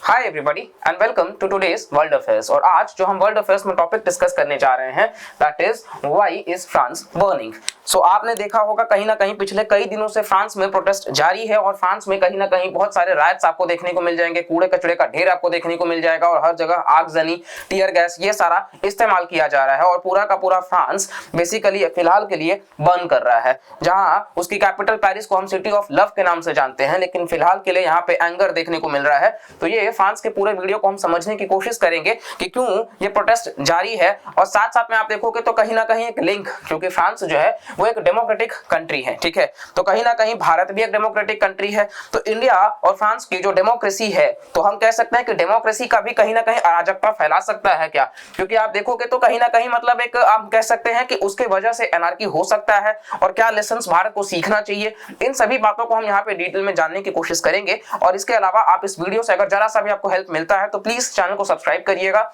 Hi everybody and welcome to today's world affairs. और आज जो हम वर्ल्ड अफेयर्स में टॉपिक डिस्कस करने जा रहे हैं that is why is France burning. So आपने देखा होगा कहीं ना कहीं पिछले कई दिनों से फ्रांस में प्रोटेस्ट जारी है और फ्रांस में कहीं ना कहीं बहुत सारे रायट्स आपको देखने को मिल जाएंगे, कूड़े कचड़े का ढेर आपको देखने को मिल जाएगा और हर जगह आगजनी, टीयर गैस ये सारा इस्तेमाल किया जा रहा है और पूरा का पूरा फ्रांस बेसिकली फिलहाल के लिए बर्न कर रहा है। जहां उसकी कैपिटल पेरिस को हम सिटी ऑफ लव के नाम से जानते हैं, लेकिन फिलहाल के लिए यहाँ पे एंगर देखने को मिल रहा है। तो ये फ्रांस के पूरे वीडियो को हम समझने की कोशिश करेंगे कि क्यों ये प्रोटेस्ट जारी है और साथ साथ में आप देखोगे तो कहीं ना कहीं एक लिंक, क्योंकि फ्रांस जो है वो एक डेमोक्रेटिक कंट्री है, ठीक है। तो कहीं ना कहीं भारत भी एक डेमोक्रेटिक कंट्री है। तो इंडिया और फ्रांस की जो डेमोक्रेसी है तो हम कह सकते हैं कि डेमोक्रेसी का भी कहीं ना कहीं अराजकता फैला सकता है क्या, क्योंकि आप देखोगे तो कहीं ना कहीं मतलब एक आप कह सकते हैं कि उसके वजह से एनार्की हो सकता है और क्या लेसन्स भारत को सीखना चाहिए। इन सभी बातों को हम यहाँ पे डिटेल में जानने की कोशिश करेंगे। और इसके अलावा आप इस वीडियो से अगर जरा सा भी आपको हेल्प मिलता है तो प्लीज चैनल को सब्सक्राइब करिएगा,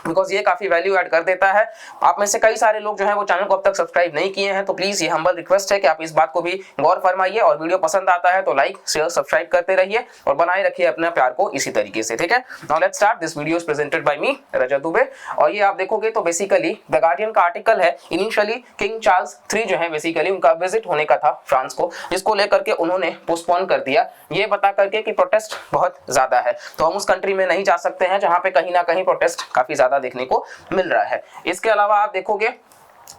बिकॉज ये काफी वैल्यू ऐड कर देता है। आप में से कई सारे लोग जो है वो चैनल को अब तक सब्सक्राइब नहीं किए हैं, तो प्लीज ये हम्बल रिक्वेस्ट है कि आप इस बात को भी गौर फरमाइए और वीडियो पसंद आता है तो लाइक शेयर सब्सक्राइब करते रहिए और बनाए रखिए अपने प्यार को इसी तरीके से, ठीक है। Now let's start. This video is presented by me Rajat Dubey और ये आप देखोगे तो बेसिकली द गार्डियन का आर्टिकल है। इनिशियली किंग चार्ल्स 3 जो है बेसिकली उनका विजिट होने का था फ्रांस को, जिसको लेकर के उन्होंने पोस्टपोन कर दिया, ये बता करके कि प्रोटेस्ट बहुत ज्यादा है। तो हम उस कंट्री में नहीं जा सकते हैं जहां पे कहीं ना कहीं प्रोटेस्ट काफी ज्यादा देखने को मिल रहा है। इसके अलावा आप देखोगे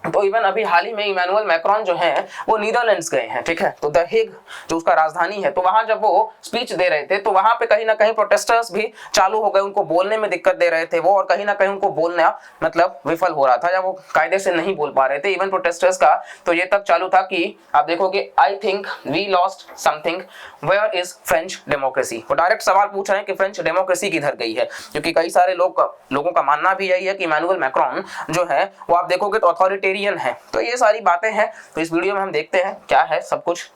तो इवन अभी हाल ही में इमैनुअल मैक्रोन जो हैं वो नीदरलैंड्स गए हैं, ठीक है। तो द हेग जो उसका राजधानी है, तो वहां जब वो स्पीच दे रहे थे तो वहां पे कहीं ना कहीं प्रोटेस्टर्स भी चालू हो गए, उनको बोलने में दिक्कत दे रहे थे वो और कहीं ना कहीं उनको बोलना मतलब विफल हो रहा था या वो कायदे से नहीं बोल पा रहे थे इवन प्रोटेस्टर्स का। तो ये तक चालू था कि आप देखोगे I think we lost something, where is French democracy. वो डायरेक्ट सवाल पूछ रहे हैं कि फ्रेंच डेमोक्रेसी किधर गई है, क्योंकि कई सारे लोगों का मानना भी यही है कि इमैनुअल मैक्रोन जो है वो आप देखोगे तो अथॉरिटेरियन है। तो ये सारी बातें हैं, तो इस वीडियो में हम देखते हैं क्या है सब कुछ।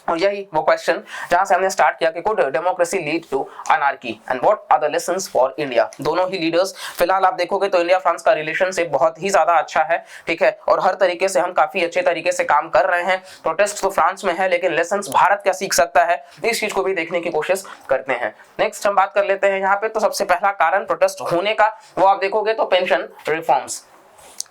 और यही वो क्वेश्चन जहां से हमने स्टार्ट किया कि could democracy lead to anarchy and what are the lessons for India. दोनों ही लीडर्स फिलहाल आप देखोगे तो इंडिया फ्रांस का रिलेशनशिप बहुत ही ज्यादा अच्छा है, ठीक है, और हर तरीके से हम काफी अच्छे तरीके से काम कर रहे हैं। प्रोटेस्ट तो फ्रांस में है लेकिन लेसन्स भारत क्या सीख सकता है इस चीज को भी देखने की कोशिश करते हैं। नेक्स्ट हम बात कर लेते हैं यहाँ पे। तो सबसे पहला कारण प्रोटेस्ट होने का वो आप देखोगे तो पेंशन रिफॉर्म्स।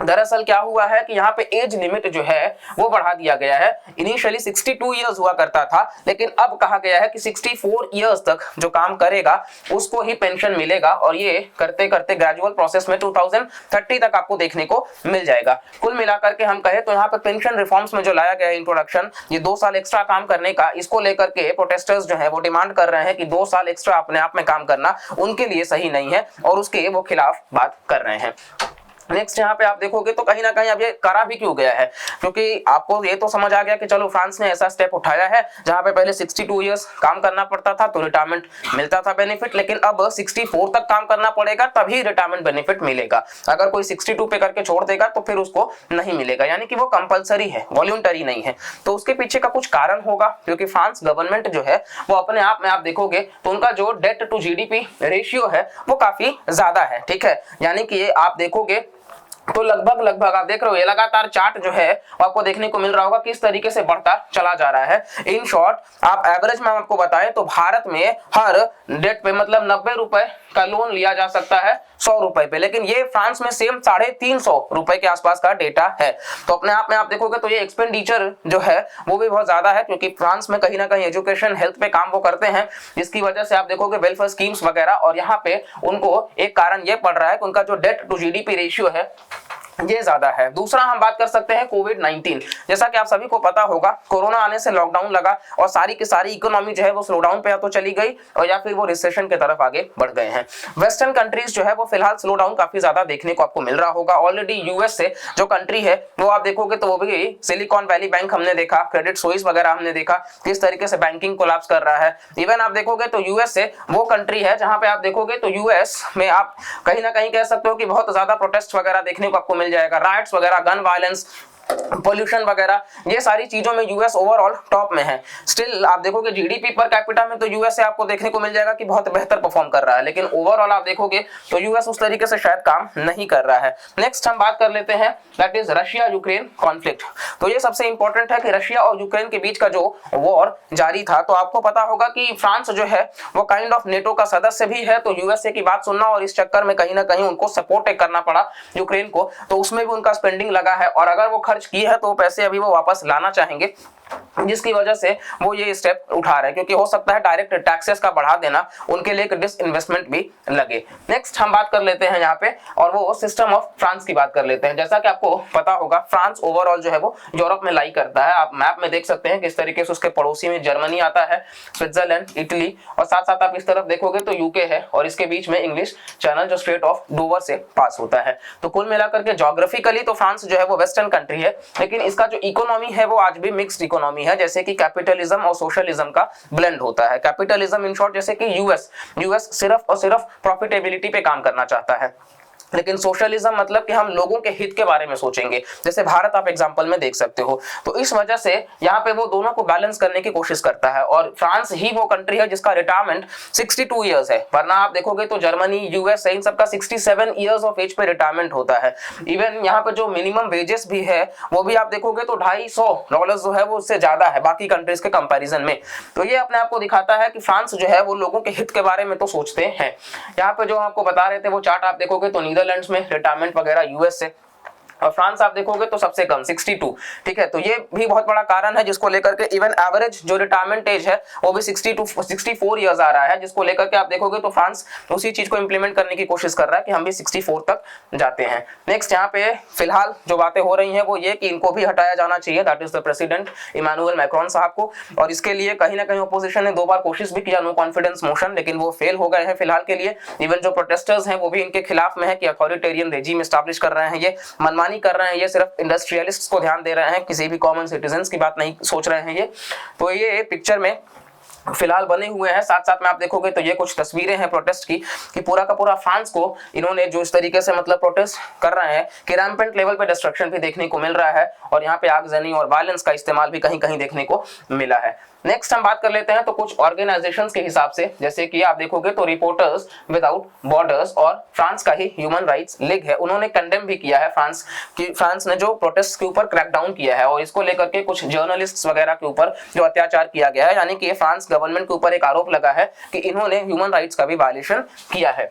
दरअसल क्या हुआ है कि यहाँ पे एज लिमिट जो है वो बढ़ा दिया गया है। इनिशियली 62 इयर्स हुआ करता था, लेकिन अब कहा गया है कि 64 इयर्स तक जो काम करेगा उसको ही पेंशन मिलेगा और ये करते करते ग्रेजुअल प्रोसेस में 2030 तक आपको देखने को मिल जाएगा। कुल मिलाकर के हम कहे तो यहाँ पे पेंशन रिफॉर्म्स में जो लाया गया है इंट्रोडक्शन, ये 2 साल एक्स्ट्रा काम करने का, इसको लेकर के प्रोटेस्टर्स जो है वो डिमांड कर रहे हैं कि 2 साल एक्स्ट्रा अपने आप में काम करना उनके लिए सही नहीं है और उसके वो खिलाफ बात कर रहे हैं। नेक्स्ट यहाँ पे आप देखोगे तो कहीं ना कहीं अब ये करा भी क्यों गया है, क्योंकि आपको ये तो समझ आ गया कि चलो फ्रांस ने ऐसा स्टेप उठाया है जहाँ पे पहले 62 इयर्स काम करना पड़ता था तो रिटायरमेंट मिलता था बेनिफिट, लेकिन अब 64 तक काम करना पड़ेगा तभी रिटायरमेंट बेनिफिट मिलेगा। अगर कोई 62 पे करके छोड़ देगा तो फिर उसको नहीं मिलेगा, यानी कि वो कंपलसरी है, वॉल्यूंटरी नहीं है। तो उसके पीछे का कुछ कारण होगा, क्योंकि फ्रांस गवर्नमेंट जो है वो अपने आप में आप देखोगे तो उनका जो डेट टू जीडीपी रेशियो है वो काफी ज्यादा है, ठीक है। यानी कि आप देखोगे तो लगभग आप देख रहे हो ये लगातार चार्ट जो है वो आपको देखने को मिल रहा होगा किस तरीके से बढ़ता चला जा रहा है। इन शॉर्ट आप एवरेज में आपको बताएं तो भारत में हर डेट पे मतलब 90 रुपए का लोन लिया जा सकता है 100 रुपए पे, लेकिन ये फ्रांस में सेम 350 रुपए के आसपास का डेटा है। तो अपने आप में आप देखोगे तो ये एक्सपेंडिचर जो है वो भी बहुत ज्यादा है, क्योंकि फ्रांस में कहीं ना कहीं एजुकेशन हेल्थ पे काम वो करते हैं, जिसकी वजह से आप देखोगे वेलफेयर स्कीम्स वगैरह, और यहाँ पे उनको एक कारण ये पड़ रहा है कि उनका जो डेट टू जीडीपी रेशियो है ये ज्यादा है। दूसरा हम बात कर सकते हैं कोविड-19। जैसा कि आप सभी को पता होगा कोरोना आने से लॉकडाउन लगा और सारी की सारी इकोनॉमी जो है वो स्लो डाउन पे या तो चली गई और या फिर वो रिसेशन की तरफ आगे बढ़ गए हैं। वेस्टर्न कंट्रीज जो है वो फिलहाल स्लो डाउन काफी ज्यादा देखने को आपको मिल रहा होगा। ऑलरेडी यूएस से जो कंट्री है वो आप देखोगे तो वो भी सिलिकॉन वैली बैंक हमने देखा, क्रेडिट स्विस वगैरह हमने देखा किस तरीके से बैंकिंग कोलैप्स कर रहा है। इवन आप देखोगे तो यूएस से वो कंट्री है जहां पे आप देखोगे तो यूएस में आप कहीं ना कहीं कह सकते हो कि बहुत ज्यादा प्रोटेस्ट वगैरह देखने को आपको मिल जाएगा, राइट्स वगैरह, गन वायलेंस पोल्यूशन वगैरह, ये सारी चीजों में यूएस ओवरऑल टॉप में है। स्टिल आप देखोगे जीडीपी पर कैपिटा में तो यूएस से आपको देखने को मिल जाएगा कि बहुत बेहतर परफॉर्म कर रहा है, लेकिन ओवरऑल आप देखोगे तो यूएस उस तरीके से शायद काम नहीं कर रहा है। नेक्स्ट हम बात कर लेते हैं, that is Russia Ukraine conflict. तो ये सबसे इंपॉर्टेंट है कि रशिया और यूक्रेन के बीच का जो वॉर जारी था, तो आपको पता होगा कि फ्रांस जो है वो काइंड ऑफ नेटो का सदस्य भी है, तो यूएसए की बात सुनना और इस चक्कर में कहीं ना कहीं उनको सपोर्ट करना पड़ा यूक्रेन को, तो उसमें भी उनका स्पेंडिंग लगा है और अगर वो खर्च की है तो पैसे अभी वो वापस लाना चाहेंगे, जिसकी वजह से वो ये स्टेप उठा रहे हैं, क्योंकि हो सकता है डायरेक्ट टैक्सेस का बढ़ा देना उनके लिए एक डिसइन्वेस्टमेंट भी लगे। नेक्स्ट हम बात कर लेते हैं यहाँ पे, और वो सिस्टम ऑफ फ्रांस की बात कर लेते हैं। जैसा कि आपको पता होगा फ्रांस ओवरऑल जो है वो यूरोप में लाई करता है। आप मैप में देख सकते हैं किस तरीके से उसके पड़ोसी में जर्मनी आता है, स्विट्जरलैंड, इटली, और साथ साथ आप इस तरफ देखोगे तो यूके है, और इसके बीच में इंग्लिश चैनल जो स्ट्रेट ऑफ डोवर से पास होता है। तो कुल मिलाकर के ज्योग्राफिकली तो फ्रांस जो है वो वेस्टर्न कंट्री है, लेकिन इसका जो इकोनॉमी है वो आज भी मिक्स्ड इकोनॉमी है, जैसे कि कैपिटलिज्म और सोशलिज्म का ब्लेंड होता है। कैपिटलिज्म इन शॉर्ट, जैसे कि यूएस सिर्फ और सिर्फ प्रॉफिटेबिलिटी पे काम करना चाहता है, लेकिन सोशलिज्म मतलब कि हम लोगों के हित के बारे में सोचेंगे, जैसे भारत आप एग्जांपल में देख सकते हो। तो इस वजह से यहाँ पे वो दोनों को बैलेंस करने की कोशिश करता है, और फ्रांस ही वो कंट्री है जिसका रिटायरमेंट 62 इयर्स है, वरना आप देखोगे तो जर्मनी, यूएस इन सबका 67 इयर्स ऑफ एज पे रिटायरमेंट होता है। इवन यहाँ पे जो मिनिमम वेजेस भी है वो भी आप देखोगे तो $250 जो है वो उससे ज्यादा है बाकी कंट्रीज के कंपैरिजन में। तो ये अपने आप को दिखाता है कि फ्रांस जो है वो लोगों के हित के बारे में तो सोचते हैं। यहाँ पे जो आपको बता रहे थे वो चार्ट आप देखोगे तो नीदरलैंड्स में रिटायरमेंट वगैरह यूएस से, और फ्रांस आप देखोगे तो सबसे कम 62। ठीक है, तो ये भी बहुत बड़ा कारण है जिसको लेकर के इवन एवरेज जो रिटायरमेंट एज है वो भी 64 इयर्स आ रहा है, जिसको लेकर के आप देखोगे तो फ्रांस उसी चीज को इंप्लीमेंट करने की कोशिश कर रहा है कि हम भी 64 तक जाते हैं। नेक्स्ट यहाँ पे फिलहाल जो बातें हो रही हैं वो ये कि इनको भी हटाया जाना चाहिए, that is the president Emmanuel Macron साहब को, और इसके लिए कहीं ना कहीं अपोजिशन ने 2 बार कोशिश भी किया, नो कॉन्फिडेंस मोशन, लेकिन वो फेल हो गए हैं फिलहाल के लिए। इवन जो प्रोटेस्टर्स हैं वो भी इनके खिलाफ में है कि अथॉरिटेरियन रेजिम स्टैब्लिश कर रहे हैं, ये मनमानी कर रहे हैं, ये सिर्फ इंडस्ट्रियलिस्ट्स को ध्यान दे रहे हैं, किसी भी कॉमन सिटीजन्स की बात नहीं सोच रहे हैं ये। तो ये पिक्चर में फिलहाल बने हुए हैं। साथ साथ में आप देखोगे तो ये कुछ तस्वीरें हैं प्रोटेस्ट की, कि पूरा का पूरा फ्रांस को इन्होंने जो इस तरीके से मतलब प्रोटेस्ट कर रहे हैं कि रैम्पेंट लेवल पे डिस्ट्रक्शन भी देखने को मिल रहा है, और यहाँ पे आगजनी और वायलेंस का इस्तेमाल भी कहीं कहीं देखने को मिला है। नेक्स्ट हम बात कर लेते हैं तो कुछ ऑर्गेनाइजेशंस के हिसाब से, जैसे कि आप देखोगे तो रिपोर्टर्स विदाउट बॉर्डर्स और फ्रांस का ही ह्यूमन राइट्स लीग है, उन्होंने कंडेम भी किया है फ्रांस ने जो प्रोटेस्ट के ऊपर क्रैकडाउन किया है, और इसको लेकर के कुछ जर्नलिस्ट्स वगैरह के ऊपर जो अत्याचार किया गया है, यानी कि ये फ्रांस गवर्नमेंट के ऊपर एक आरोप लगा है कि इन्होंने ह्यूमन राइट्स का भी वायलेशन किया है।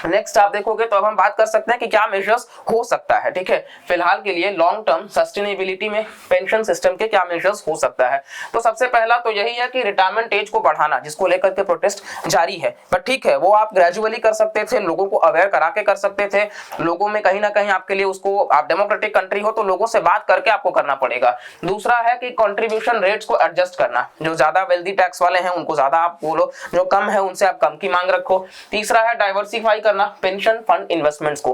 नेक्स्ट आप देखोगे तो अब हम बात कर सकते हैं कि क्या मेजर्स हो सकता है। ठीक है, फिलहाल के लिए लॉन्ग टर्म सस्टेनेबिलिटी में पेंशन सिस्टम के क्या मेजर्स हो सकता है। तो सबसे पहला तो यही है कि रिटायरमेंट एज को बढ़ाना, जिसको लेकर के प्रोटेस्ट जारी है, बट ठीक है वो आप ग्रेजुअली कर सकते थे, लोगों को अवेयर करा के कर सकते थे, लोगों में कहीं ना कहीं आपके लिए उसको, आप डेमोक्रेटिक कंट्री हो तो लोगों से बात करके आपको करना पड़ेगा। दूसरा है कि कंट्रीब्यूशन रेट्स को एडजस्ट करना, जो ज्यादा वेल्दी टैक्स वाले हैं उनको ज्यादा आप बोलो, जो कम है उनसे आप कम की मांग रखो। तीसरा है डाइवर्सिफाई करना पेंशन फंड इन्वेस्टमेंट्स को,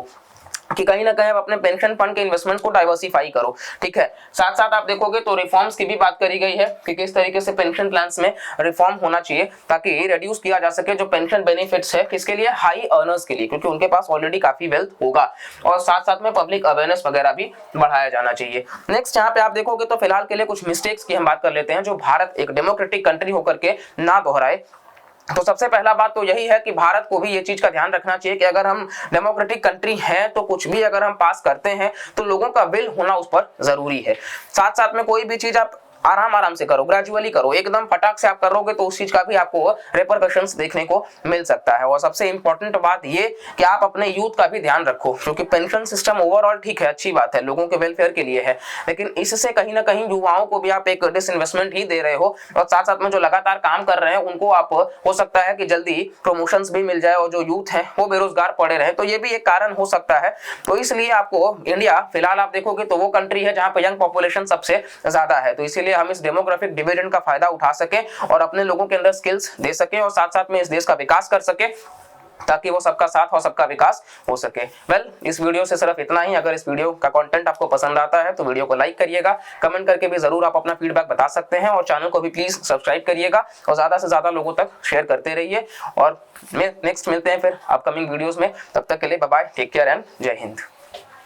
कि कहीं ना कहीं आप अपने पेंशन फंड के इन्वेस्टमेंट्स को डाइवर्सिफाई करो। ठीक है, साथ साथ आप देखोगे तो रिफॉर्म्स की भी बात करी गई है कि किस तरीके से पेंशन प्लान्स में रिफॉर्म होना चाहिए ताकि रिड्यूस किया जा सके जो पेंशन बेनिफिट्स है, किसके लिए, हाई अर्नर्स के लिए, क्योंकि उनके पास ऑलरेडी काफी वेल्थ होगा, और साथ साथ में पब्लिक अवेयरनेस वगैरह भी बढ़ाया जाना चाहिए। नेक्स्ट यहाँ पे आप देखोगे तो फिलहाल के लिए कुछ मिस्टेक्स की हम बात कर लेते हैं जो भारत एक डेमोक्रेटिक कंट्री होकर के ना दोहराए। तो सबसे पहला बात तो यही है कि भारत को भी ये चीज का ध्यान रखना चाहिए कि अगर हम डेमोक्रेटिक कंट्री हैं तो कुछ भी अगर हम पास करते हैं तो लोगों का विल होना उस पर जरूरी है। साथ साथ में कोई भी चीज आप आराम से करो, ग्रेजुअली करो, एकदम फटाक से आप करोगे तो उस चीज का भी आपको रिपरकशंस देखने को मिल सकता है। और सबसे इंपॉर्टेंट बात ये कि आप अपने यूथ का भी ध्यान रखो, क्योंकि पेंशन सिस्टम ओवरऑल ठीक है, अच्छी बात है, लोगों के वेलफेयर के लिए है, लेकिन इससे कहीं ना कहीं युवाओं को भी आप एक डिसइन्वेस्टमेंट ही दे रहे हो, और साथ साथ में जो लगातार काम कर रहे हैं उनको आप, हो सकता है कि जल्दी प्रमोशंस भी मिल जाए और जो यूथ है वो बेरोजगार पड़े रहे, तो ये भी एक कारण हो सकता है। तो इसलिए आपको इंडिया फिलहाल आप देखोगे तो वो कंट्री है जहां पर यंग पॉपुलेशन सबसे ज्यादा है, तो इसीलिए हम इस डेमोग्राफिक डिविडेंड का फायदा उठा सके और अपने लोगों के अंदर स्किल्स दे सके और साथ साथ में इस देश का विकास कर सके, ताकि वो सबका साथ और सबका विकास हो सके। वेल, इस वीडियो से सिर्फ इतना ही। अगर इस वीडियो का कंटेंट आपको पसंद आता है तो वीडियो को लाइक करिएगा, कमेंट करके भी जरूर आप अपना फीडबैक बता सकते हैं, और चैनल को भी प्लीज सब्सक्राइब करिएगा और ज्यादा से ज्यादा लोगों तक शेयर करते रहिए। और नेक्स्ट मिलते हैं फिर अपकमिंग वीडियोस में, तब तक के लिए bye bye, take care and जय हिंद।